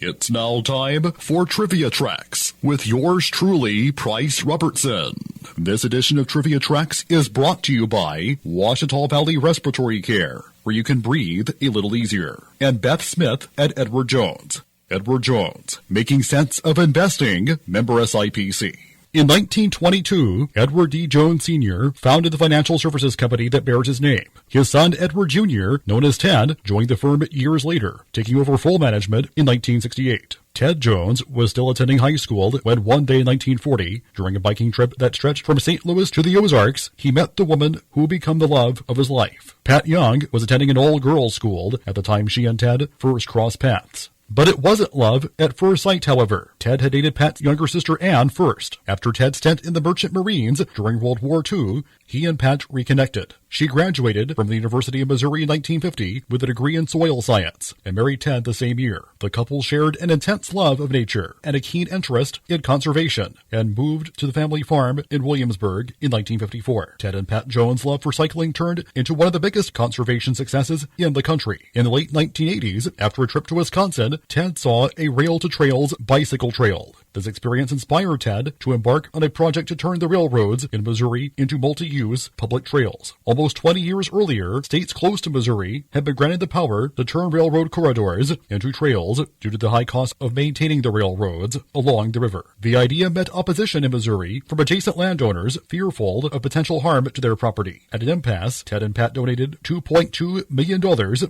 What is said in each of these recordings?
It's now time for Trivia Tracks with yours truly, Price Robertson. This edition of Trivia Tracks is brought to you by Washita Valley Respiratory Care, where you can breathe a little easier, and Beth Smith at Edward Jones. Edward Jones, making sense of investing, member SIPC. In 1922, Edward D. Jones Sr. founded the financial services company that bears his name. His son, Edward Jr., known as Ted, joined the firm years later, taking over full management in 1968. Ted Jones was still attending high school when one day in 1940, during a biking trip that stretched from St. Louis to the Ozarks, he met the woman who would become the love of his life. Pat Young was attending an all-girls school at the time she and Ted first crossed paths. But it wasn't love at first sight, however. Ted had dated Pat's younger sister Ann first. After Ted's stint in the Merchant Marines during World War II, he and Pat reconnected. She graduated from the University of Missouri in 1950 with a degree in soil science and married Ted the same year. The couple shared an intense love of nature and a keen interest in conservation and moved to the family farm in Williamsburg in 1954. Ted and Pat Jones' love for cycling turned into one of the biggest conservation successes in the country. In the late 1980s, after a trip to Wisconsin, Ted saw a rail-to-trails bicycle trail. This experience inspired Ted to embark on a project to turn the railroads in Missouri into multi-use public trails. Almost 20 years earlier, states close to Missouri had been granted the power to turn railroad corridors into trails due to the high cost of maintaining the railroads along the river. The idea met opposition in Missouri from adjacent landowners fearful of potential harm to their property. At an impasse, Ted and Pat donated $2.2 million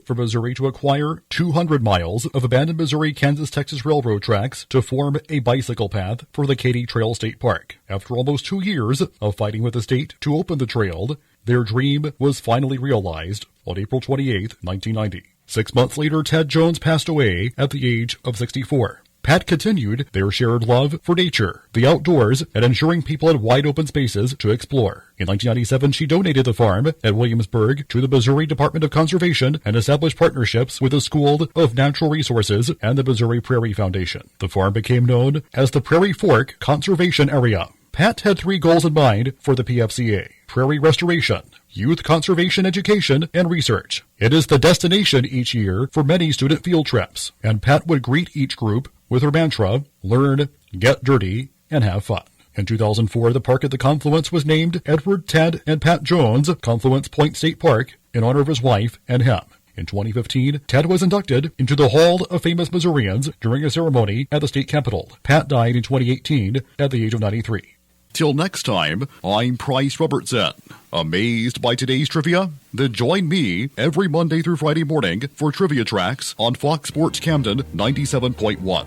for Missouri to acquire 200 miles of abandoned Missouri-Kansas-Texas railroad tracks to form a bicycle path for the Katy Trail State Park. After almost 2 years of fighting with the state to open the trail, their dream was finally realized on April 28, 1990. 6 months later, Ted Jones passed away at the age of 64. Pat continued their shared love for nature, the outdoors, and ensuring people had wide open spaces to explore. In 1997, she donated the farm at Williamsburg to the Missouri Department of Conservation and established partnerships with the School of Natural Resources and the Missouri Prairie Foundation. The farm became known as the Prairie Fork Conservation Area. Pat had 3 goals in mind for the PFCA: prairie restoration, youth conservation education, and research. It is the destination each year for many student field trips, and Pat would greet each group with her mantra, learn, get dirty, and have fun. In 2004, the park at the Confluence was named Edward, Ted, and Pat Jones Confluence Point State Park in honor of his wife and him. In 2015, Ted was inducted into the Hall of Famous Missourians during a ceremony at the state capitol. Pat died in 2018 at the age of 93. Till next time, I'm Price Robertson. Amazed by today's trivia? Then join me every Monday through Friday morning for Trivia Tracks on Fox Sports Camden 97.1.